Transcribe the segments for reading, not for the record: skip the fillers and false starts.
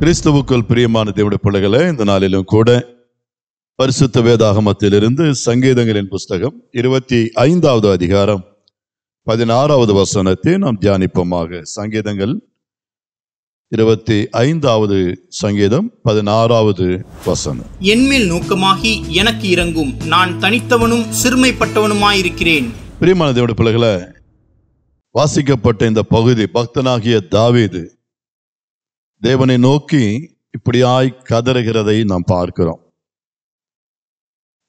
கிறிஸ்துவுக்குள் பிரியமான தேவனுடைய பிள்ளைகளே, இந்த நாளிலும் கூட பரிசுத்த வேதாகமத்திலிருந்து சங்கீதங்களின் புஸ்தகம் 25வது அதிகாரம் 16வது வசனத்தை நாம் தியானிப்போமாக. சங்கீதங்கள் 25வது சங்கீதம் 16வது வசனம். என்மேல் நோக்கமாகி எனக்கு இறங்கும், நான் தனித்தவனும் சிறுமைப்பட்டவனுமாயிருக்கிறேன். பிரியமான தேவனுடைய பிள்ளைகளே, வாசிக்கப்பட்ட இந்த பகுதி பக்தனாகிய தாவீது தேவனை நோக்கி இப்படியாய் கதறுகிறதை நாம் பார்க்கிறோம்.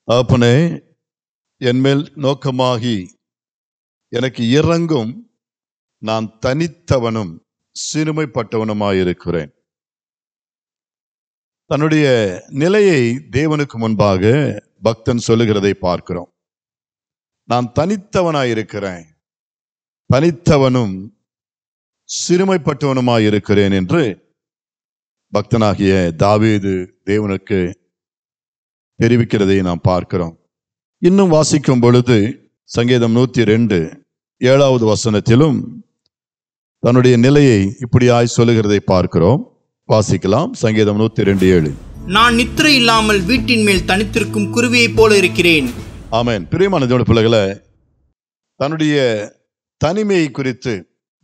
அப்பனே, என்மேல் நோக்கமாகி எனக்கு இறங்கும், நான் தனித்தவனும் சிறுமைப்பட்டவனுமாயிருக்கிறேன். தன்னுடைய நிலையை தேவனுக்கு முன்பாக பக்தன் சொல்லுகிறதை பார்க்கிறோம். நான் தனித்தவனாயிருக்கிறேன், தனித்தவனும் சிறுமைப்பட்டவனுமாயிருக்கிறேன் என்று பக்தனாகிய தாவீது தேவனுக்கு தெரிவிக்கிறதை நாம் பார்க்கிறோம். இன்னும் வாசிக்கும் பொழுது சங்கீதம் 102 7வது வசனத்திலும் தன்னுடைய நிலையை இப்படியாய் சொல்லுகிறதை பார்க்கிறோம். வாசிக்கலாம். சங்கீதம் 102 7. நான் நித்திரை இல்லாமல் வீட்டின் மேல் தனித்திருக்கும் குருவியைப் போல இருக்கிறேன். ஆமென். பிரியமான தேவனுடைய பிள்ளைகளே, தன்னுடைய தனிமையை குறித்து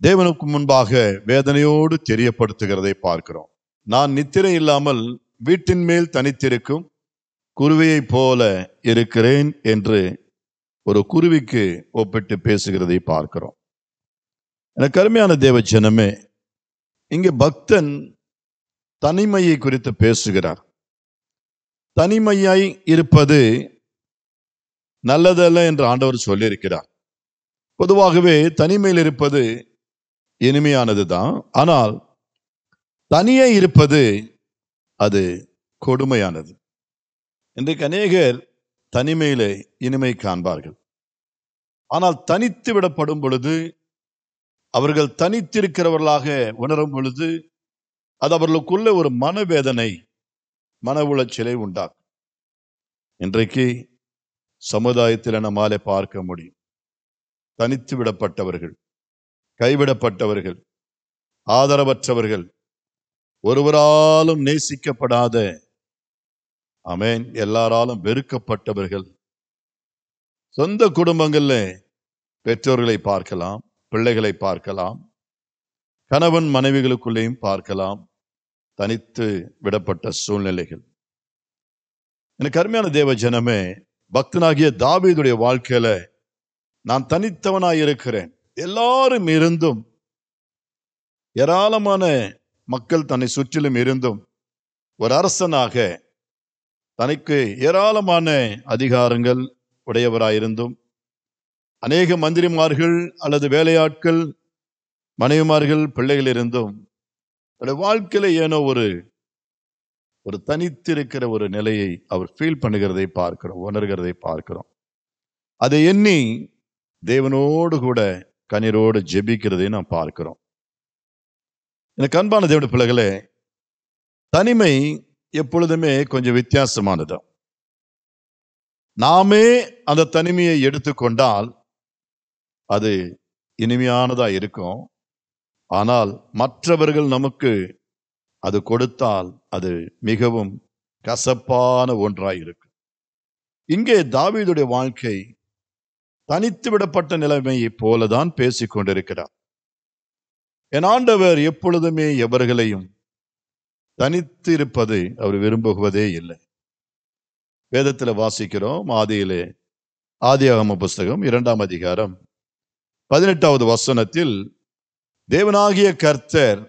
தேவனுக்கு முன்பாக வேதனையோடு தெரியப்படுத்துகிறதை பார்க்கிறோம். நான் நித்திரை இல்லாமல் வீட்டின் மேல் தனித்திருக்கும் குருவியைப் போல இருக்கிறேன் என்று ஒரு குருவிக்கு ஒப்பிட்டு பேசுகிறதை பார்க்கிறோம். எனக்கு அருமையான தேவ ஜனமே, இங்கே பக்தன் தனிமையை குறித்து பேசுகிறார். தனிமையாய் இருப்பது நல்லதல்ல என்று ஆண்டவர் சொல்லியிருக்கிறார். பொதுவாகவே தனிமையில் இருப்பது இனிமையானது தான். ஆனால் தனியே இருப்பது அது கொடுமையானது. இன்றைக்கு அநேகர் தனிமையிலே இனிமை காண்பார்கள். ஆனால் தனித்து விடப்படும் பொழுது, அவர்கள் தனித்திருக்கிறவர்களாக உணரும் பொழுது, அது அவர்களுக்குள்ள ஒரு மனவேதனை, மன உளைச்சலை உண்டாக்கும். இன்றைக்கு சமுதாயத்தில் நம்மாலே பார்க்க முடியும். தனித்து விடப்பட்டவர்கள், கைவிடப்பட்டவர்கள், ஆதரவற்றவர்கள், ஒருவராலும் நேசிக்கப்படாத, ஆமென், எல்லாராலும் வெறுக்கப்பட்டவர்கள். சொந்த குடும்பங்கள்ல பெற்றோர்களை பார்க்கலாம், பிள்ளைகளை பார்க்கலாம், கணவன் மனைவிகளுக்குள்ளேயும் பார்க்கலாம். தனித்து விடப்பட்ட சூழ்நிலைகள். எனக்கு அருமையான தேவ ஜனமே, பக்தனாகிய தாவீதுடைய வாழ்க்கையில நான் தனித்தவனாய் இருக்கிறேன். எல்லாரும் இருந்தும், ஏராளமான மக்கள் தன்னை சுற்றிலும் இருந்தும், ஒரு அரசனாக தனக்கு ஏராளமான அதிகாரங்கள் உடையவராயிருந்தும், அநேக மந்திரிமார்கள் அல்லது வேலையாட்கள், மனைவிமார்கள், பிள்ளைகள் இருந்தும், தன்னுடைய வாழ்க்கையில ஏனோ ஒரு தனித்திருக்கிற ஒரு நிலையை அவர் ஃபீல் பண்ணுகிறதை பார்க்கிறோம், உணர்கிறதை பார்க்கிறோம். அதை எண்ணி தேவனோடு கூட கண்ணீரோடு ஜெபிக்கிறதை நாம் பார்க்கிறோம். எனக்கு அன்பான தேவனுடைய பிள்ளைகளே, தனிமை எப்பொழுதுமே கொஞ்சம் வித்தியாசமானது. நாமே அந்த தனிமையை எடுத்துக்கொண்டால் அது இனிமையானதா இருக்கும். ஆனால் மற்றவர்கள் நமக்கு அது கொடுத்தால் அது மிகவும் கசப்பான ஒன்றாய் இருக்கு. இங்கே தாவீதுடைய வாழ்க்கை தனித்து விடப்பட்ட நிலைமையை போலதான் பேசிக் கொண்டிருக்கிறார். என் ஆண்டவர் எப்பொழுதுமே எவர்களையும் தனித்து இருப்பது அவர் விரும்புவதே இல்லை. வேதத்தில் வாசிக்கிறோம். ஆதியாகம புஸ்தகம் 2ஆம் அதிகாரம் 18வது வசனத்தில் தேவனாகிய கர்த்தர்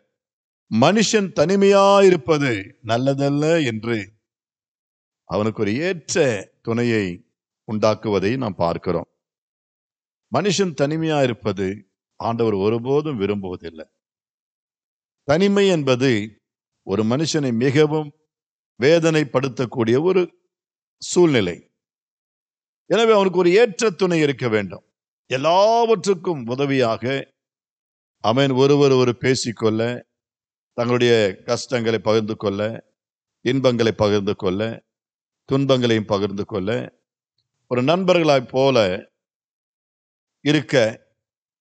மனுஷன் தனிமையாயிருப்பது நல்லதல்ல என்று அவனுக்கு ஒரு ஏற்ற துணையை உண்டாக்குவதை நாம் பார்க்கிறோம். மனுஷன் தனிமையாயிருப்பது ஆண்டவர் ஒருபோதும் விரும்புவதில்லை. தனிமை என்பது ஒரு மனுஷனை மிகவும் வேதனைப்படுத்தக்கூடிய ஒரு சூழ்நிலை. எனவே அவனுக்கு ஒரு ஏற்ற துணை இருக்க வேண்டும். எல்லாவற்றுக்கும் உதவியாக அவன் ஒருவர் பேசிக்கொள்ள, தங்களுடைய கஷ்டங்களை பகிர்ந்து கொள்ள, இன்பங்களை பகிர்ந்து கொள்ள, துன்பங்களையும் பகிர்ந்து கொள்ள, ஒரு நண்பர்களாய் போல இருக்க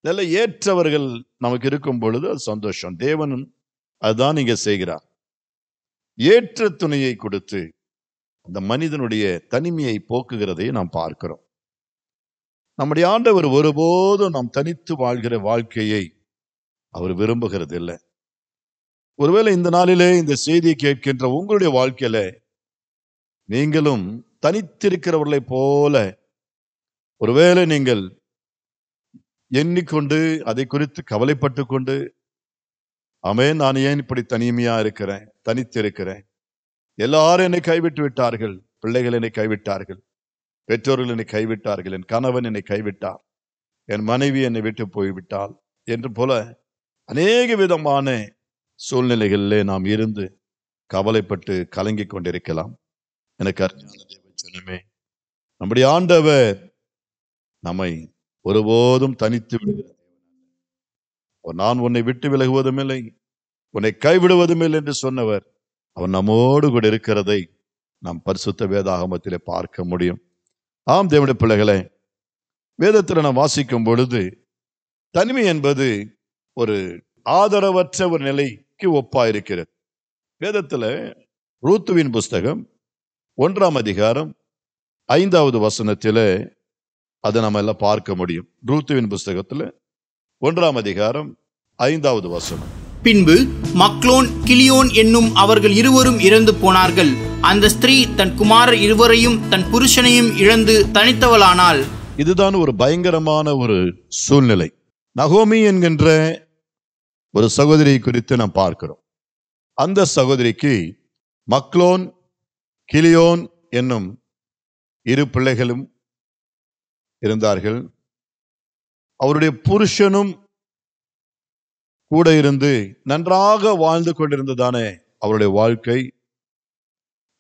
நல்ல ஏற்றவர்கள் நமக்கு இருக்கும் பொழுது அது சந்தோஷம். தேவனும் அதுதான் இங்க செய்கிறார். ஏற்ற துணையை கொடுத்து அந்த மனிதனுடைய தனிமையை போக்குகிறதை நாம் பார்க்கிறோம். நம்முடைய ஆண்டவர் ஒருபோதும் நாம் தனித்து வாழ்கிற வாழ்க்கையை அவர் விரும்புகிறது இல்லை. ஒருவேளை இந்த நாளிலே இந்த செய்தியை கேட்கின்ற உங்களுடைய வாழ்க்கையில நீங்களும் தனித்திருக்கிறவர்களை போல ஒருவேளை நீங்கள் எண்ணிக்கொண்டு அதை குறித்து கவலைப்பட்டு கொண்டு, ஆமென், நான் ஏன் இப்படி தனிமையா இருக்கிறேன், தனித்திருக்கிறேன், எல்லாரும் என்னை கைவிட்டு விட்டார்கள், பிள்ளைகள் என்னை கைவிட்டார்கள், பெற்றோர்கள் என்னை கைவிட்டார்கள், என் கணவன் என்னை கைவிட்டார், என் மனைவி என்னை விட்டு போய்விட்டாள் என்று போல அநேக விதமான சூழ்நிலைகளிலே நாம் இருந்து கவலைப்பட்டு கலங்கி கொண்டிருக்கலாம். எனக்கு அருமையான தேவ ஜனமே, நம்முடைய ஆண்டவர் நம்மை ஒருபோதும் தனித்து விடுகிறார். நான் உன்னை விட்டு விலகுவதும் இல்லை, உன்னை கைவிடுவதும் இல்லை என்று சொன்னவர் அவர் நம்மோடு கூட இருக்கிறதை நாம் பரிசுத்த வேதாகமத்திலே பார்க்க முடியும். ஆம் தேவனுடைய பிள்ளைகளே, வேதத்தில் நாம் வாசிக்கும் பொழுது தனிமை என்பது ஒரு ஆதரவற்ற ஒரு நிலைக்கு ஒப்பாயிருக்கிறது. வேதத்துல ரூத்துவின் புஸ்தகம் 1ஆம் அதிகாரம் 5வது வசனத்திலே அதை நம்ம எல்லாம் பார்க்க முடியும். ரூத்துவின் புஸ்தகத்துல 1ஆம் அதிகாரம் 5வது வசனம். பின்பு மக்லோன் கிலியோன் என்னும் அவர்கள் இருவரும் இறந்து போனார்கள். அந்த ஸ்திரீ தன் குமாரர் இருவரையும் தன் புருஷனையும் இழந்து தனித்தவளானாள். இதுதான் ஒரு பயங்கரமான ஒரு சூழ்நிலை. நகோமி என்கின்ற ஒரு சகோதரியை குறித்து நாம் பார்க்கிறோம். அந்த சகோதரிக்கு மக்லோன் கிலியோன் என்னும் 2 பிள்ளைகளும் இருந்தார்கள். அவருடைய புருஷனும் கூட இருந்து நன்றாக வாழ்ந்து கொண்டிருந்ததானே அவருடைய வாழ்க்கை.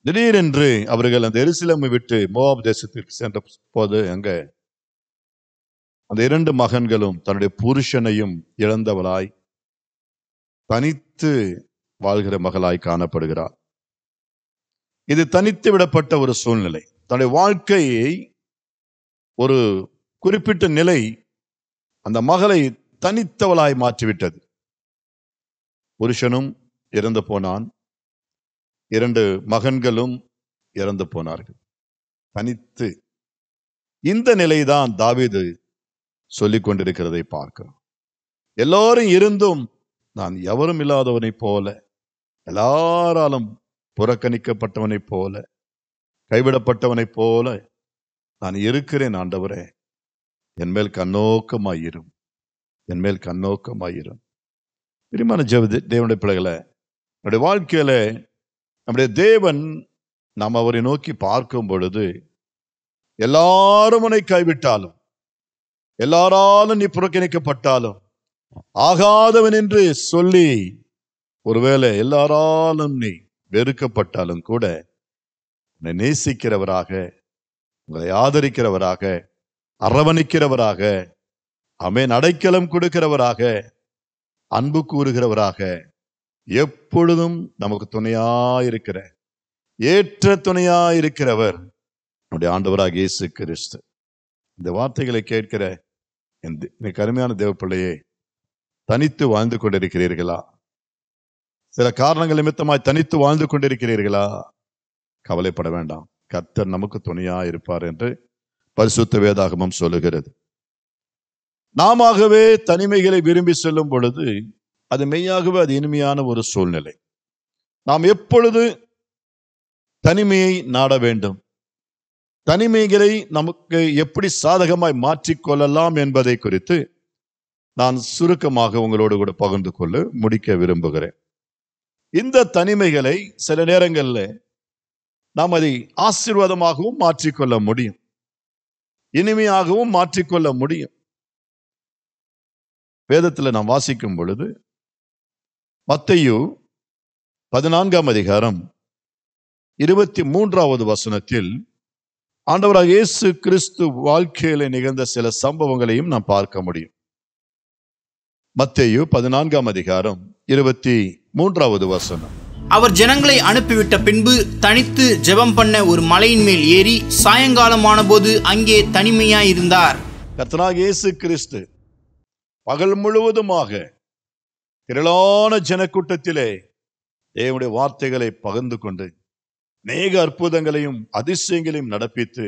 திடீரென்று அவர்கள் அந்த எருசலேமை விட்டு மோவாப் தேசத்திற்கு சென்ற போது அங்க அந்த 2 மகன்களும் தன்னுடைய புருஷனையும் இழந்தவளாய் தனித்து வாழ்கிற மகளாய் காணப்படுகிறார். இது தனித்து விடப்பட்ட ஒரு சூழ்நிலை. தன்னுடைய வாழ்க்கையை ஒரு குறிப்பிட்ட நிலை அந்த மகளை தனித்தவளாய் மாற்றிவிட்டது. புருஷனும் இறந்து போனான், 2 மகன்களும் இறந்து போனார்கள், தனித்து. இந்த நிலைதான் தாவீது சொல்லிக் கொண்டிருக்கிறதை பார்க்கிறோம். எல்லாரும் இருந்தும் நான் எவரும் இல்லாதவனைப் போல, எல்லாராலும் புறக்கணிக்கப்பட்டவனைப் போல, கைவிடப்பட்டவனைப் போல நான் இருக்கிறேன். ஆண்டவரே, என் மேல் கண்ணோக்கமாயிரும், என் மேல் கண்ணோக்கமாயிரும். பிரியமான தேவனுடைய பிள்ளைகளை, நம்முடைய வாழ்க்கையில நம்முடைய தேவன் நாம் அவரை நோக்கி பார்க்கும் பொழுது எல்லாரும் உன்னை கைவிட்டாலும், எல்லாராலும் நீ புறக்கணிக்கப்பட்டாலும், ஆகாதவன் என்று சொல்லி ஒருவேளை எல்லாராலும் நீ வெறுக்கப்பட்டாலும் கூட உன்னை நேசிக்கிறவராக, உங்களை ஆதரிக்கிறவராக, அரவணைக்கிறவராக, ஆமென், அடைக்கலம் கொடுக்கிறவராக, அன்பு கூறுகிறவராக, எப்பொழுதும் நமக்கு துணையாயிருக்கிற, ஏற்ற துணையாயிருக்கிறவர் நம்முடைய ஆண்டவராக இயேசு கிறிஸ்து. இந்த வார்த்தைகளை கேட்கிற எனக்கு அருமையான தேவ பிள்ளையே, தனித்து வாழ்ந்து கொண்டிருக்கிறீர்களா? சில காரணங்கள் நிமித்தமாய் தனித்து வாழ்ந்து கொண்டிருக்கிறீர்களா? கவலைப்பட வேண்டாம், கர்த்தர் நமக்கு துணையா இருப்பார் என்று பரிசுத்த வேதாகமம் சொல்லுகிறது. நாமவே தனிமைகளை விரும்பி செல்லும் பொழுது அது மெய்யாகவே அது இனிமையான ஒரு சூழ்நிலை. நாம் எப்பொழுது தனிமையை நாட வேண்டும், தனிமைகளை நமக்கு எப்படி சாதகமாய் மாற்றிக்கொள்ளலாம் என்பதை குறித்து நான் சுருக்கமாக உங்களோடு கூட பகிர்ந்து கொள்ள முடிக்க விரும்புகிறேன். இந்த தனிமைகளை சில நேரங்களில் நாம் அதை ஆசீர்வாதமாகவும் மாற்றிக்கொள்ள முடியும், இனிமையாகவும் மாற்றிக்கொள்ள முடியும். வேதத்தில் நாம் வாசிக்கும் பொழுது மத்தேயு 14ஆம் அதிகாரம் 23வது வசனத்தில் ஆண்டவராக இயேசு கிறிஸ்து வாழ்க்கையில நிகழ்ந்த சில சம்பவங்களையும் நாம் பார்க்க முடியும். மத்தேயு 14ஆம் அதிகாரம் 23வது வசனம். அவர் ஜனங்களை அனுப்பிவிட்ட பின்பு தனித்து ஜெபம் பண்ண ஒரு மலையின் மேல் ஏறி சாயங்காலமான போது அங்கே தனிமையாயிருந்தார். கர்த்தராகிய இயேசு கிறிஸ்து பகல் முழுவதுமாக திரளான ஜனக்கூட்டத்திலே தேவனுடைய வார்த்தைகளை பகிர்ந்து கொண்டு அநேக அற்புதங்களையும் அதிசயங்களையும் நடப்பித்து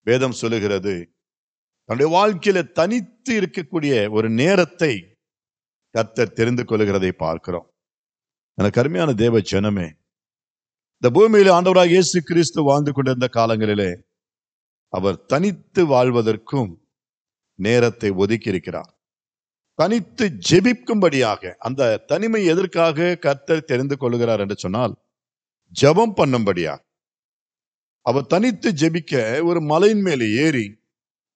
வேதம் சொல்லுகிறது தன்னுடைய வாழ்க்கையில தனித்து இருக்கக்கூடிய ஒரு நேரத்தை கர்த்தர் தெரிந்து கொள்கிறதை பார்க்கிறோம். எனக்கு அருமையான தேவ ஜனமே, இந்த பூமியில ஆண்டவராக இயேசு கிறிஸ்து வாழ்ந்து கொண்டிருந்த காலங்களிலே அவர் தனித்து வாழ்வதற்கும் நேரத்தை ஒதுக்கி இருக்கிறார். தனித்து ஜெபிக்கும்படியாக, அந்த தனிமை எதற்காக கர்த்தர் தெரிந்து கொள்கிறார் என்று சொன்னால், ஜெபம் பண்ணும்படியாக. அவர் தனித்து ஜெபிக்க ஒரு மலையின் மேலே ஏறி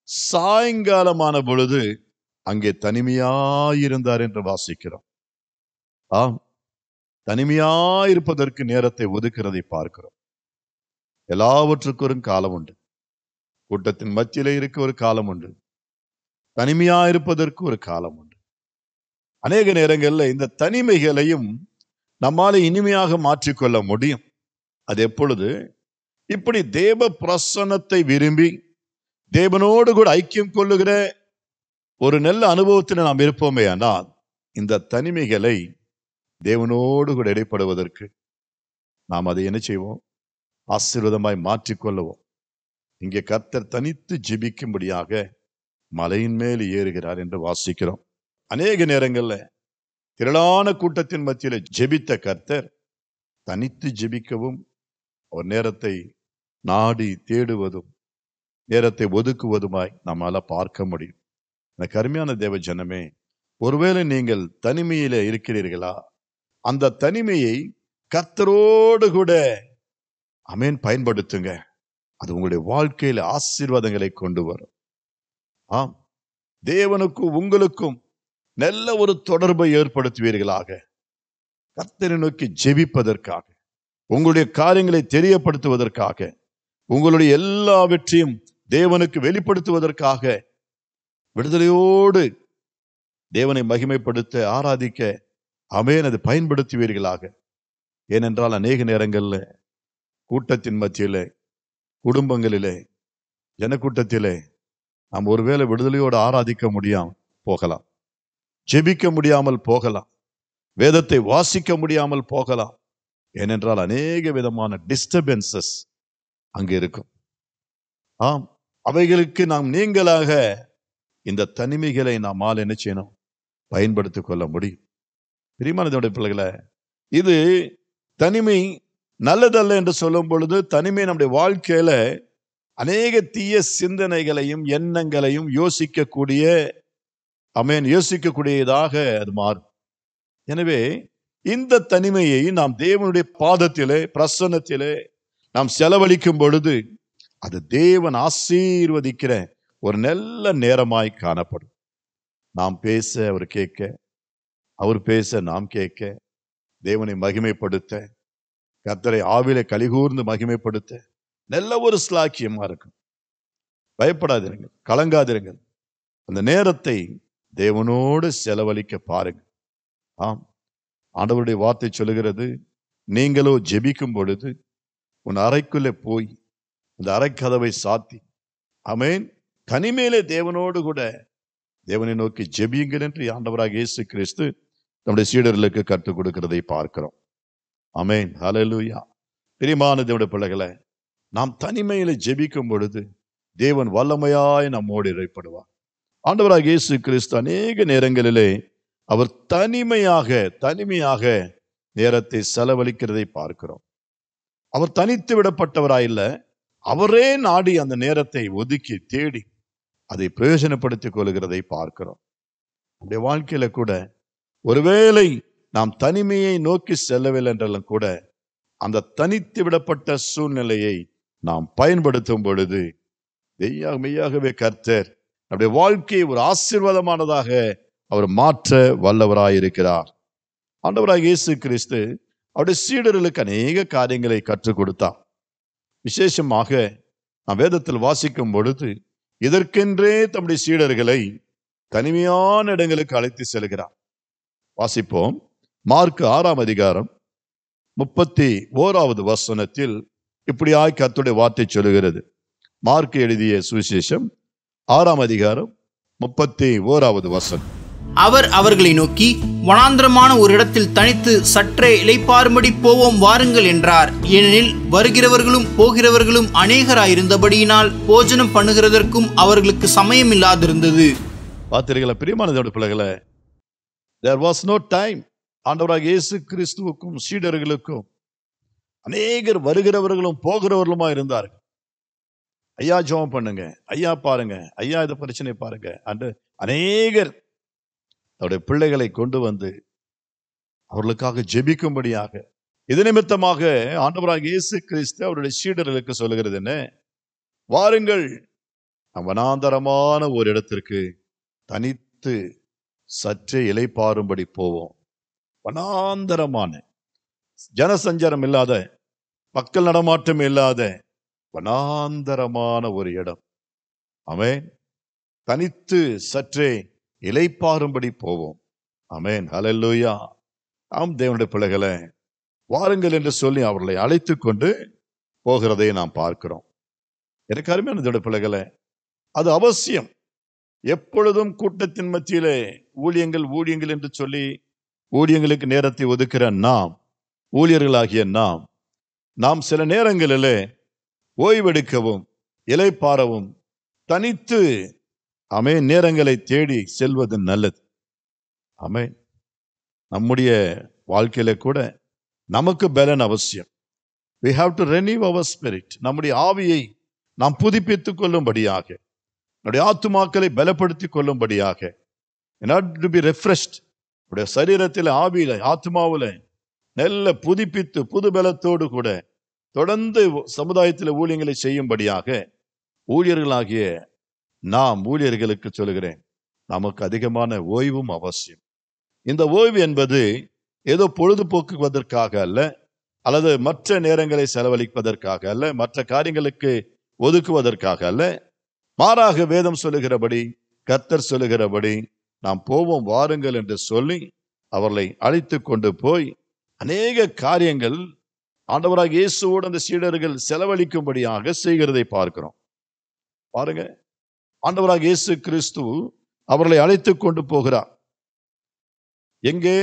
சாயங்காலமான பொழுது அங்கே தனிமையாயிருந்தார் என்று வாசிக்கிறோம். ஆம், தனிமையாயிருப்பதற்கு நேரத்தை ஒதுக்கிறதை பார்க்கிறோம். எல்லாவற்றுக்கும் ஒரு காலம் உண்டு. கூட்டத்தின் மத்தியிலே இருக்க ஒரு காலம் உண்டு, தனிமையாயிருப்பதற்கு ஒரு காலம் உண்டு. அநேக நேரங்களில் இந்த தனிமைகளையும் நம்மால இனிமையாக மாற்றிக்கொள்ள முடியும். அது எப்பொழுது? இப்படி தேவ பிரசன்னத்தை விரும்பி தேவனோடு கூட ஐக்கியம் கொள்ளுகிற ஒரு நல்ல அனுபவத்தில் நாம் இருப்போமே. ஆனால் இந்த தனிமைகளை தேவனோடு கூட இடைப்படுவதற்கு நாம் அதை என்ன செய்வோம்? ஆசீர்வாதமாய் மாற்றிக்கொள்ளுவோம். இங்கே கர்த்தர் தனித்து ஜெபிக்கும்படியாக மலையின் மேல் ஏறுகிறார் என்று வாசிக்கிறோம். அநேக நேரங்கள்ல திரளான கூட்டத்தின் மத்தியில ஜெபித்த கர்த்தர் தனித்து ஜெபிக்கவும் ஒரு நேரத்தை நாடி தேடுவதும் நேரத்தை ஒதுக்குவதுமாய் நம்மால பார்க்க முடியும். எனக்கு அருமையான தேவ ஜனமே, ஒருவேளை நீங்கள் தனிமையில இருக்கிறீர்களா? அந்த தனிமையை கர்த்தரோடு கூட பயன்படுத்துங்க. அது உங்களுடைய வாழ்க்கையில ஆசீர்வாதங்களை கொண்டு வரும். ஆம், தேவனுக்கும் உங்களுக்கும் நல்ல ஒரு தொடர்பை ஏற்படுத்துவீர்களாக. கர்த்தரை நோக்கி ஜெபிப்பதற்காக, உங்களுடைய காரியங்களை தெரியப்படுத்துவதற்காக, உங்களுடைய எல்லாவற்றையும் தேவனுக்கு வெளிப்படுத்துவதற்காக, விடுதலையோடு தேவனை மகிமைப்படுத்த ஆராதிக்க அது பயன்படுத்துவீர்களாக. ஏனென்றால் அநேக நேரங்கள்ல கூட்டத்தின் மத்தியிலே, குடும்பங்களிலே, ஜனக்கூட்டத்திலே நாம் ஒருவேளை விடுதலையோடு ஆராதிக்க முடியாமல் போகலாம், ஜெபிக்க முடியாமல் போகலாம், வேதத்தை வாசிக்க முடியாமல் போகலாம். ஏனென்றால் அநேக விதமான டிஸ்டர்பன்சஸ் அங்கே இருக்கும். ஆம், அவைகளுக்கு நாம் நீங்களாக இந்த தனிமைகளை நம்மால் என்ன செய்யணும்? பயன்படுத்திக் கொள்ள முடியும். பிரியமான பிள்ளைகளை, இது தனிமை நல்லதல்ல என்று சொல்லும் பொழுது, தனிமை நம்முடைய வாழ்க்கையில அநேக தீய சிந்தனைகளையும் எண்ணங்களையும் யோசிக்கக்கூடியதாக அது மாறும். எனவே இந்த தனிமையை நாம் தேவனுடைய பாதத்திலே, பிரசன்னத்திலே நாம் செலவழிக்கும் பொழுது அது தேவன் ஆசீர்வதிக்கிற ஒரு நல்ல நேரமாய் காணப்படும். நாம் பேச அவர் கேட்க, அவர் பேச நாம் கேட்க, தேவனை மகிமைப்படுத்த, கர்த்தரை ஆவிலே கலிகூர்ந்து மகிமைப்படுத்த நல்ல ஒரு ஸ்லாக்கியமா இருக்கும். பயப்படாதிருங்கள், கலங்காதிருங்கள். அந்த நேரத்தை தேவனோடு செலவழிக்க பாருங்க. ஆம், ஆண்டவருடைய வார்த்தை சொல்லுகிறது, நீங்களோ ஜெபிக்கும் பொழுது உன் அறைக்குள்ளே போய் அந்த அறைக்கதவை சாத்தி, ஆமென், தனிமேலே தேவனோடு கூட தேவனை நோக்கி ஜெபியுங்கள் என்று ஆண்டவராக இயேசு கிறிஸ்து நம்முடைய சீடர்களுக்கு கற்றுக் கொடுக்கிறதை பார்க்கிறோம். ஆமென், ஹல்லேலூயா. பிரியமான தேவனுடைய பிள்ளைகளை, நாம் தனிமையில ஜெபிக்கும் பொழுது தேவன் வல்லமையாய் நம்மோடு இறைப்படுவார். ஆண்டவராக இயேசு கிறிஸ்து அநேக நேரங்களிலே அவர் தனிமையாக நேரத்தை செலவழிக்கிறதை பார்க்கிறோம். அவர் தனித்து விடப்பட்டவராயில்ல, அவரே நாடி அந்த நேரத்தை ஒதுக்கி தேடி அதை பிரயோஜனப்படுத்திக் கொள்கிறதை பார்க்கிறோம். நம்முடைய வாழ்க்கையில கூட ஒருவேளை நாம் தனிமையை நோக்கி செல்லவில்லை என்றாலும் கூட அந்த தனித்து விடப்பட்ட சூழ்நிலையை நாம் பயன்படுத்தும் பொழுது மெய்யாகவே கர்த்தர் நம்முடைய வாழ்க்கையை ஒரு ஆசீர்வாதமானதாக அவர் மாற்ற வல்லவராயிருக்கிறார். ஆண்டவராக இயேசு கிறிஸ்து அவருடைய சீடர்களுக்கு அநேக காரியங்களை கற்றுக் கொடுத்தார். விசேஷமாக நாம் வேதத்தில் வாசிக்கும் பொழுது இதற்கென்றே தம்முடைய சீடர்களை தனிமையான இடங்களுக்கு அழைத்து செல்கிறார். வாசிப்போம். மார்க் 6ஆம் அதிகாரம் 31வது வசனத்தில் இப்படியாய் கர்த்தருடைய வார்த்தை சொல்லுகிறது. மார்க் எழுதிய சுவிசேஷம் 6ஆம் அதிகாரம் 31வது வசனம். அவர் அவர்களை நோக்கி, வனாந்திரமான ஒரு இடத்தில் தனித்து சற்றே இளைப்பாறும்படி போவோம் வாருங்கள் என்றார். ஏனெனில் வருகிறவர்களும் போகிறவர்களும் அநேகராயிருந்தபடியினால் போஜனம் பண்ணுகிறதற்கும் அவர்களுக்கு சமயம் இல்லாதிருந்தது. பார்த்தீர்களா பிரியமான தேவனுடைய பிள்ளைகளே, there was no time. ஆண்டவராகிய இயேசு கிறிஸ்துவுக்கும் சீடர்களுக்கும் அநேகர் வருகிறவர்களும் போகிறவர்களுமா இருந்தார்கள். ஐயா ஜெபம் பண்ணுங்க, ஐயா பாருங்க, ஐயா இந்த பிரச்சனை பாருங்க என்று அநேகர் அவருடைய பிள்ளைகளை கொண்டு வந்து அவர்களுக்காக ஜெபிக்கும்படியாக, இது நிமித்தமாக ஆண்டவராகிய இயேசு கிறிஸ்து அவருடைய சீடர்களுக்கு சொல்லுகிறது என்ன, வாருங்கள் நாம் வனாந்தரமான ஒரு இடத்திற்கு தனித்து சற்றே இளைப்பாறும்படி போவோம். வனாந்தரமான, ஜனசஞ்சாரம் இல்லாத, மக்கள் நடமாட்டம் இல்லாத வனாந்தரமான ஒரு இடம். ஆமென். தனித்து சற்றே இளைப்பாறும்படி போவோம். ஆமென். ஹல்லேலூயா. ஆம் தேவனுடைய பிள்ளைகளே, வாருங்கள் என்று சொல்லி அவர்களை அழைத்து கொண்டு போகிறதை நாம் பார்க்கிறோம். எனக்கு அருமையான தேவனுடைய பிள்ளைகளே, அது அவசியம். எப்பொழுதும் கூட்டத்தின் மத்தியிலே ஊழியங்கள் என்று சொல்லி ஊழியங்களுக்கு நேரத்தை ஒதுக்கிற நாம், ஊழியர்களாகிய நாம் சில நேரங்களிலே ஓய்வெடுக்கவும் இளைப்பாறவும் தனித்து ஆமென் நேரங்களை தேடி செல்வது நல்லது. ஆமென். நம்முடைய வாழ்க்கையில கூட நமக்கு பலன் அவசியம். we have to renew our spirit. நம்முடைய ஆவியை நாம் புதுப்பித்துக் கொள்ளும்படியாக, நம்முடைய ஆத்துமாக்களை பலப்படுத்திக் கொள்ளும்படியாக, in order to be refreshed, நம்முடைய சரீரத்தில், ஆவியில, ஆத்மாவில நல்ல புதுப்பித்து புது பலத்தோடு கூட தொடர்ந்து சமுதாயத்தில் ஊழியங்களை செய்யும்படியாக ஊழியர்களாகிய நாம் ஊழியர்களுக்கு சொல்லுகிறேன், நமக்கு அதிகமான ஓய்வும் அவசியம். இந்த ஓய்வு என்பது ஏதோ பொழுதுபோக்குவதற்காக அல்ல, அல்லது மற்ற நேரங்களை செலவழிப்பதற்காக அல்ல, மற்ற காரியங்களுக்கு ஒதுக்குவதற்காக அல்ல. மாறாக வேதம் சொல்லுகிறபடி, கர்த்தர் சொல்லுகிறபடி நாம் போவோம் வாருங்கள் என்று சொல்லி அவர்களை அழைத்து கொண்டு போய் அநேக காரியங்கள் ஆண்டவராகிய இயேசுவோடு அந்த சீடர்கள் செலவழிக்கும்படியாக செய்கிறதை பார்க்கிறோம். பாருங்க, ஆண்டவராகிய இயேசு கிறிஸ்து அவர்களை அழைத்து கொண்டு போகிறார். எங்கே?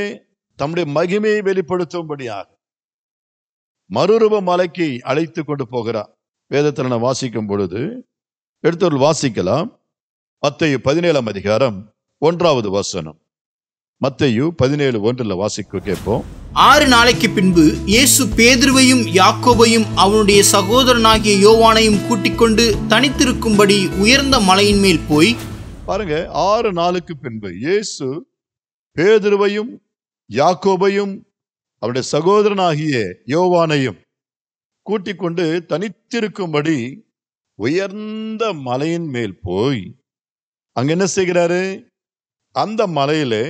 தம்முடைய மகிமையை வெளிப்படுத்தும்படியாக மறுரூப மலைக்கு அழைத்து கொண்டு போகிறார். வேதத்தில் நான் வாசிக்கும் பொழுது எடுத்தவர்கள் வாசிக்கலாம். மத்தேயு 17 அதிகாரம் 1வது வசனம். மத்தேயு 17:1 வாசிக்க கேட்போம். 6 நாளைக்கு பின்பு இயேசு பேதுருவையும் யாக்கோபையும் அவனுடைய சகோதரனாகிய யோவானையும் கூட்டிக் கொண்டு தனித்திருக்கும்படி உயர்ந்த மலையின் மேல் போய், பாருங்க, 6 நாளுக்கு பின்பு இயேசு பேதுருவையும் யாக்கோபையும் அவருடைய சகோதரனாகிய யோவானையும் கூட்டிக் கொண்டு தனித்திருக்கும்படி உயர்ந்த மலையின் மேல் போய் அங்க என்ன செய்கிறாரு? அந்த மலையிலே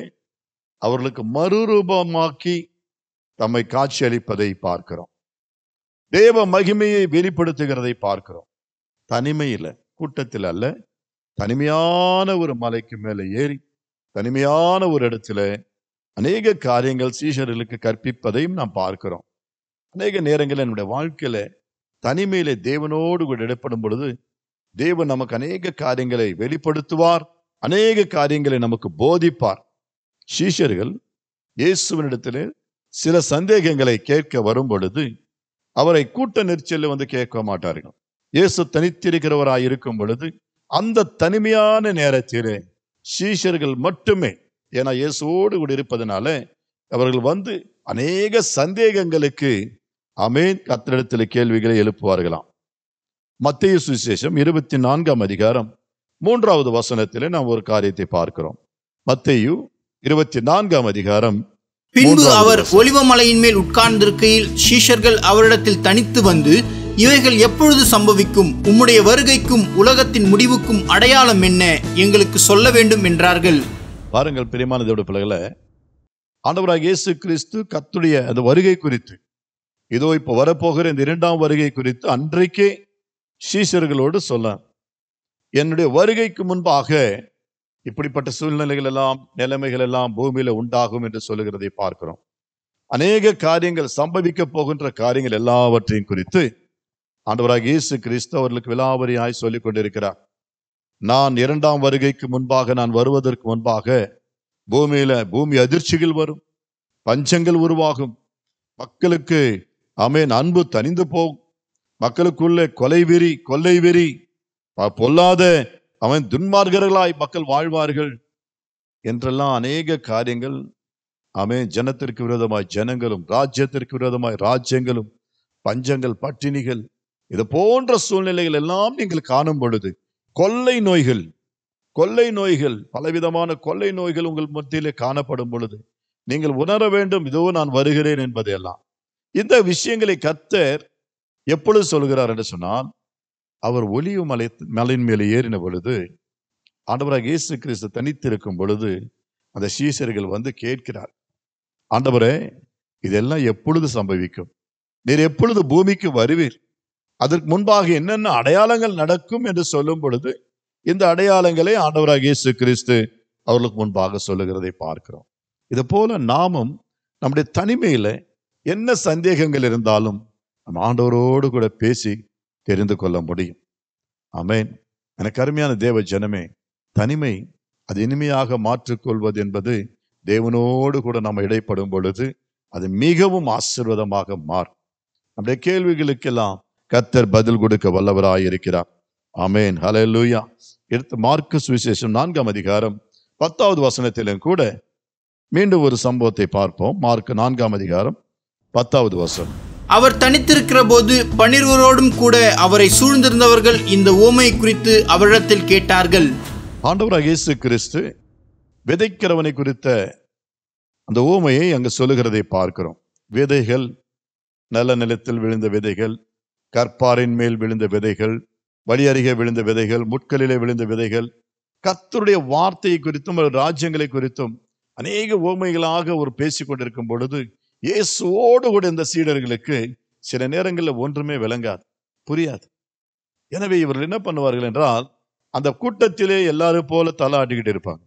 அவர்களுக்கு மறுரூபமாக்கி தம்மை காட்சி அளிப்பதை பார்க்கிறோம். தேவ மகிமையை வெளிப்படுத்துகிறதை பார்க்கிறோம். தனிமையில, கூட்டத்தில் அல்ல, தனிமையான ஒரு மலைக்கு மேலே ஏறி தனிமையான ஒரு இடத்துல அநேக காரியங்கள் சீஷர்களுக்கு கற்பிப்பதையும் நாம் பார்க்கிறோம். அநேக நேரங்களில் என்னுடைய வாழ்க்கையில தனிமையில தேவனோடு கூட இடப்படும் பொழுது தேவன் நமக்கு அநேக காரியங்களை வெளிப்படுத்துவார், அநேக காரியங்களை நமக்கு போதிப்பார். சீஷர்கள் இயேசுவினிடத்திலே சில சந்தேகங்களை கேட்க வரும் பொழுது அவரை கூட்ட நெரிச்சலில் வந்து கேட்க மாட்டார்கள். இயேசு தனித்திருக்கிறவராய் இருக்கும் பொழுது அந்த தனிமையான நேரத்திலே சீஷர்கள் மட்டுமே, ஏன்னா இயேசுவோடு கூட இருப்பதனால அவர்கள் வந்து அநேக சந்தேகங்களுக்கு ஆமென் கர்த்தரிடத்தில் கேள்விகளை எழுப்புவார்களாம். மத்தேயு சுவிசேஷம் 24 அதிகாரம் 3வது வசனத்திலே நாம் ஒரு காரியத்தை பார்க்கிறோம். மத்தேயு 24 அதிகாரம். பின்பு அவர் ஒலிவமலையின் மேல் உட்கார்ந்திருக்கையில் சீஷர்கள் அவரிடத்தில் தனித்து வந்து, இவைகள் எப்பொழுது சம்பவிக்கும்? உம்முடைய வருகைக்கும் உலகத்தின் முடிவுக்கும் அடையாளம் என்ன? எங்களுக்கு சொல்ல வேண்டும் என்றார்கள். பாருங்கள் பிரியமான தேவனுடைய பிள்ளைகளே, ஆண்டவராகிய இயேசு கிறிஸ்து கர்த்தருடைய அந்த வருகை குறித்து, இதோ இப்ப வரப்போகிற இந்த 2ஆம் வருகை குறித்து அன்றைக்கே சீஷர்களோடு சொல்ல, என்னுடைய வருகைக்கு முன்பாக இப்படிப்பட்ட சூழ்நிலைகள் எல்லாம், நிலைமைகள் எல்லாம் பூமியில உண்டாகும் என்று சொல்லுகிறதை பார்க்கிறோம். அநேக காரியங்கள் சம்பவிக்க போகின்ற காரியங்கள் எல்லாவற்றையும் குறித்து ஆண்டவராகிய இயேசு கிறிஸ்து அவர்களுக்கு விலாவரியாய் சொல்லிக் கொண்டிருக்கிறார். நான் 2ஆம் வருகைக்கு முன்பாக, நான் வருவதற்கு முன்பாக பூமி அதிர்ச்சிகள் வரும், பஞ்சங்கள் உருவாகும், மக்களுக்கு ஆமென் அன்பு தனிந்து போகும், மக்களுக்குள்ள கொள்ளை வெறி பொல்லாத அவன் துன்மார்க்கர்களாய் மக்கள் வாழ்வார்கள் என்றெல்லாம் அநேக காரியங்கள் ஆமென் ஜனத்திற்கு விரோதமாய் ஜனங்களும் ராஜ்யத்திற்கு விரோதமாய் ராஜ்யங்களும் பஞ்சங்கள் பட்டினிகள் இது போன்ற சூழ்நிலைகள் எல்லாம் நீங்கள் காணும் பொழுது கொள்ளை நோய்கள் பலவிதமான கொள்ளை நோய்கள் உங்கள் மத்தியிலே காணப்படும் பொழுது நீங்கள் உணர வேண்டும், இதோ நான் வருகிறேன் என்பதையெல்லாம். இந்த விஷயங்களை கர்த்தர் எப்பொழுது சொல்கிறார் என்று சொன்னால், அவர் ஒலிவ மலையின் மேலே ஏறின பொழுது, ஆண்டவராக இயேசு கிறிஸ்து தனித்திருக்கும் பொழுது அந்த சீஷர்கள் வந்து கேட்கிறார், ஆண்டவரே இதெல்லாம் எப்பொழுது சம்பவிக்கும்? நீர் எப்பொழுது பூமிக்கு வருவீர்? அதற்கு முன்பாக என்னென்ன அடையாளங்கள் நடக்கும் என்று சொல்லும் பொழுது இந்த அடையாளங்களை ஆண்டவராக இயேசு கிறிஸ்து அவர்களுக்கு முன்பாக சொல்லுகிறதை பார்க்கிறோம். இது போல நாமும் நம்முடைய தனிமையில என்ன சந்தேகங்கள் இருந்தாலும் நம்ம ஆண்டவரோடு கூட பேசி தெரிந்து கொள்ள முடியும். ஆமென். எனக்கு அருமையான தேவ ஜனமே, தனிமை அது இனிமையாக மாற்றிக்கொள்வது என்பது தேவனோடு கூட நம்ம இடைப்படும் பொழுது அது மிகவும் ஆசீர்வாதமாக மாறும். நம்முடைய கேள்விகளுக்கெல்லாம் கர்த்தர் பதில் கொடுக்க வல்லவராய் இருக்கிறார். ஆமென். ஹல்லேலூயா. எடுத்து மார்க்கு சுவிசேஷம் 4ஆம் அதிகாரம் 10வது வசனத்திலும் கூட மீண்டும் ஒரு சம்பவத்தை பார்ப்போம். மார்க்கு 4ஆம் அதிகாரம் 10வது வசனம். அவர் தனித்திருக்கிற போது 12 கூட அவரை சூழ்ந்திருந்தவர்கள் இந்த உவமை குறித்து அவரிடத்தில் கேட்டார்கள். ஆண்டவராக இயேசு கிறிஸ்து விதைக்கிறவனை குறித்த அந்த உவமையை அங்கு சொல்லுகிறதை பார்க்கிறோம். விதைகள், நல்ல நிலத்தில் விழுந்த விதைகள், கற்பாரின் மேல் விழுந்த விதைகள், வழி அருகே விழுந்த விதைகள், முட்களிலே விழுந்த விதைகள், கர்த்தருடைய வார்த்தையை குறித்தும் ராஜ்யங்களை குறித்தும் அநேக உவமைகளாக ஒரு பேசிக் கொண்டிருக்கும் பொழுது இயேசுவோடு கூட இந்த சீடர்களுக்கு சில நேரங்களில் ஒன்றுமே விளங்காது, புரியாது. எனவே இவர்கள் என்ன பண்ணுவார்கள் என்றால், அந்த கூட்டத்திலே எல்லாரும் போல தலாட்டிக்கிட்டு இருப்பாங்க.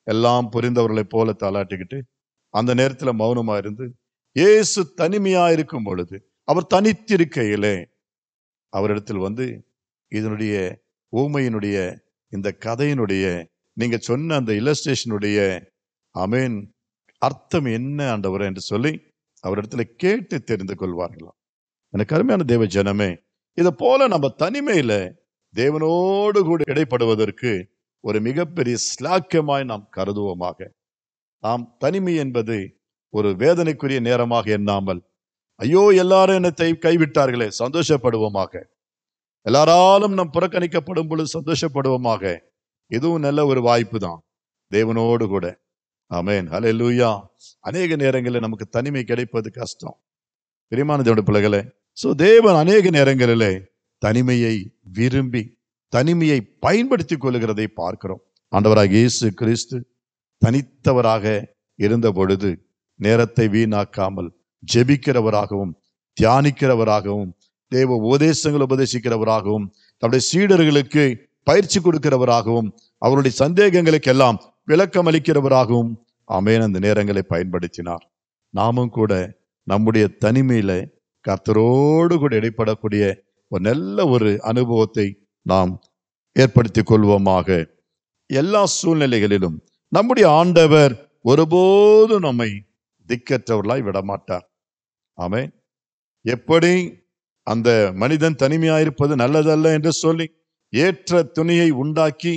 எல்லாம் புரிந்தவர்களை போல தலாட்டிக்கிட்டு அந்த நேரத்தில் மௌனமா இருந்து, இயேசு தனிமையா இருக்கும் பொழுது, அவர் தனித்திருக்கையிலே அவரிடத்தில் வந்து இதனுடைய ஊமையினுடைய இந்த கதையினுடைய நீங்க சொன்ன அந்த இல்லஸ்ட்ரேஷனுடைய ஆமென் அர்த்தம் என்ன ஆண்டவர் என்று சொல்லி அவரிடத்துல கேட்டு தெரிந்து கொள்வார்களாம். எனக்கு அருமையான தேவ ஜனமே, இதை போல நம்ம தனிமையில தேவனோடு கூட இடைப்படுவதற்கு ஒரு மிகப்பெரிய ஸ்லாக்கியமாய் நாம் கருதுவோமாக. நாம் தனிமை என்பது ஒரு வேதனைக்குரிய நேரமாக எண்ணாமல், ஐயோ எல்லாரும் என்னை கைவிட்டார்களே சந்தோஷப்படுவோமாக. எல்லாராலும் நாம் புறக்கணிக்கப்படும் பொழுது சந்தோஷப்படுவோமாக. இதுவும் நல்ல ஒரு வாய்ப்பு தான் தேவனோடு கூட. ஆமென். ஹல்லேலூயா. அநேக நேரங்களில் நமக்கு தனிமை கிடைப்பது கஷ்டம், பிரியமான தேவனுடைய பிள்ளைகளே. தேவன் அநேக நேரங்களிலே தனிமையை விரும்பி தனிமையை பயன்படுத்தி கொள்ளுகிறதை பார்க்கிறோம். ஆண்டவராக இயேசு கிறிஸ்து தனித்தவராக இருந்த பொழுது நேரத்தை வீணாக்காமல் ஜெபிக்கிறவராகவும் தியானிக்கிறவராகவும் தேவ உபதேசங்கள் உபதேசிக்கிறவராகவும் தன்னுடைய சீடர்களுக்கு பயிற்சி கொடுக்கிறவராகவும் அவருடைய சந்தேகங்களுக்கெல்லாம் விளக்கம் அளிக்கிறவராகவும் ஆமென் அந்த நேரங்களை பயன்படுத்தினார். நாமும் கூட நம்முடைய தனிமையில கர்த்தரோடு கூட இடைப்படக்கூடிய ஒரு நல்ல ஒரு அனுபவத்தை நாம் ஏற்படுத்தி கொள்வோமாக. எல்லா சூழ்நிலைகளிலும் நம்முடைய ஆண்டவர் ஒருபோதும் நம்மை திக்கற்றவர்களாய் விடமாட்டார். ஆமென். எப்படி அந்த மனிதன் தனிமையாயிருப்பது நல்லதல்ல என்று சொல்லி ஏற்ற துணையை உண்டாக்கி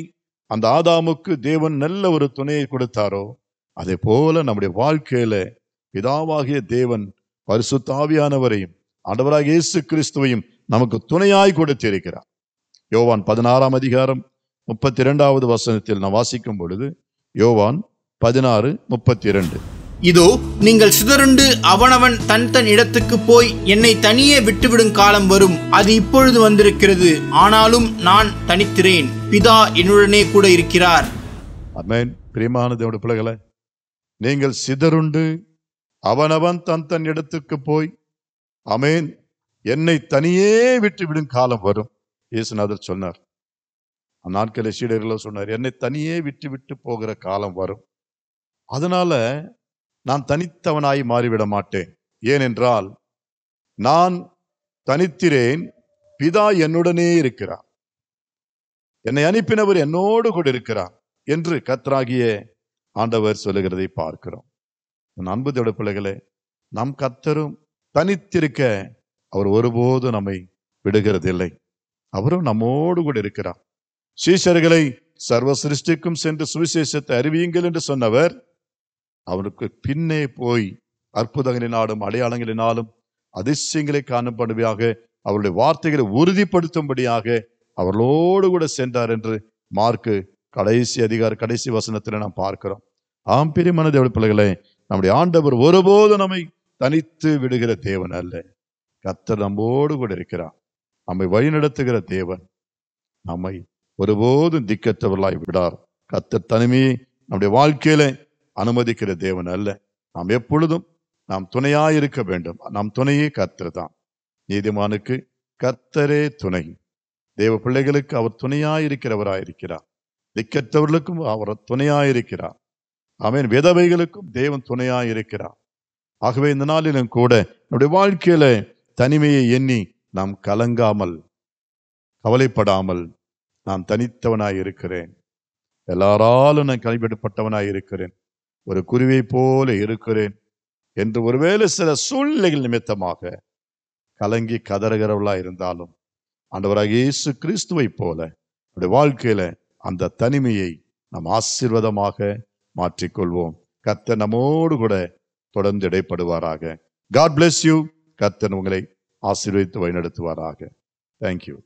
அந்த ஆதாமுக்கு தேவன் நல்ல ஒரு துணையை கொடுத்தாரோ, அதே போல நம்முடைய வாழ்க்கையில பிதாவாகிய தேவன் பரிசுத்த ஆவியானவரையும் ஆண்டவராகிய இயேசு கிறிஸ்துவையும் நமக்கு துணையாய் கொடுத்திருக்கிறார். யோவான் 16ஆம் அதிகாரம் 32வது வசனத்தில் நான் வாசிக்கும் பொழுது, யோவான் 16:32, இதோ நீங்கள் சிதறுண்டு அவனவன் தன் இடத்துக்கு போய் என்னை தனியே விட்டுவிடும் காலம் வரும், அது இப்பொழுது வந்திருக்கிறது. ஆனாலும் நான் தனித்திரேன், பிதா என்னுடனே கூட இருக்கிறார். ஆமென். பிரியமான தேவனுடைய பிள்ளைகளே, நீங்கள் சிதறுண்டு அவனவன் தன் இடத்துக்கு போய் ஆமென் என்னை தனியே விட்டுவிடும் காலம் வரும். இயேசுநாதர் சொன்னார். அந்நாட்களில் சீடர்கள் சொன்னார், என்னை தனியே விட்டு போகிற காலம் வரும். அதனால நான் தனித்தவனாய் மாறிவிட மாட்டேன். ஏனென்றால் நான் தனித்திரேன், பிதா என்னுடனே இருக்கிறார், என்னை அனுப்பினவர் என்னோடு கூட இருக்கிறார் என்று கர்த்தராகிய ஆண்டவர் சொல்லுகிறதை பார்க்கிறோம். அன்பு தேவனுடைய பிள்ளைகளே, நம் கர்த்தரும் தனித்திருக்க அவர் ஒருபோதும் நம்மை விடுகிறதில்லை. அவரும் நம்மோடு கூட இருக்கிறார். சீஷர்களை சர்வ சிருஷ்டிக்கும் சென்று சுவிசேஷத்தை அறிவியுங்கள் என்று சொன்னவர் அவருக்கு பின்னே போய் அற்புதங்களினாலும் அடையாளங்களினாலும் அதிசயங்களை காணும்படியாக அவருடைய வார்த்தைகளை உறுதிப்படுத்தும்படியாக அவர்களோடு கூட சென்றார் என்று மார்க்கு கடைசி வசனத்தில் நாம் பார்க்கிறோம். ஆம் பிரியமான தேவனுடைய பிள்ளைகளே, நம்முடைய ஆண்டவர் ஒருபோதும் நம்மை தனித்து விடுகிற தேவன் அல்ல. கர்த்தர் நம்மோடு கூட இருக்கிறார். நம்மை வழிநடத்துகிற தேவன். நம்மை ஒருபோதும் திக்கற்றவர்களாய் விடார். கர்த்தர் தனிமையை நம்முடைய வாழ்க்கையில அனுமதிக்கிற தேவன் அல்ல. நாம் எப்பொழுதும் நாம் துணையாயிருக்க வேண்டும். நம் துணையே கர்த்தர் தான். நீதிமானுக்கு கர்த்தரே துணை. தேவ பிள்ளைகளுக்கு அவர் துணையாயிருக்கிறவராயிருக்கிறார். திக்கற்றவர்களுக்கும் அவர் துணையாயிருக்கிறார். ஆமென். விதவைகளுக்கும் தேவன் துணையாயிருக்கிறார். ஆகவே இந்த நாளிலும் கூட நம்முடைய வாழ்க்கையில தனிமையை எண்ணி நாம் கலங்காமல், கவலைப்படாமல், நான் தனித்தவனாய் இருக்கிறேன், எல்லாராலும் நான் கைவிடப்பட்டவனாய் இருக்கிறேன், ஒரு குருவியை போல இருக்கிறேன் என்று ஒருவேளை சில சூழ்நிலைகள் நிமித்தமாக கலங்கி கதறுகிறவர்களா இருந்தாலும் ஆண்டவராகிய இயேசு கிறிஸ்துவை போல நம்முடைய வாழ்க்கையில அந்த தனிமையை நாம் ஆசீர்வாதமாக மாற்றிக்கொள்வோம். கர்த்தர் நம்மோடு கூட தொடர்ந்து இடைப்படுவாராக. God bless you. கர்த்தர் உங்களை ஆசீர்வதித்து வழிநடத்துவாராக. Thank you.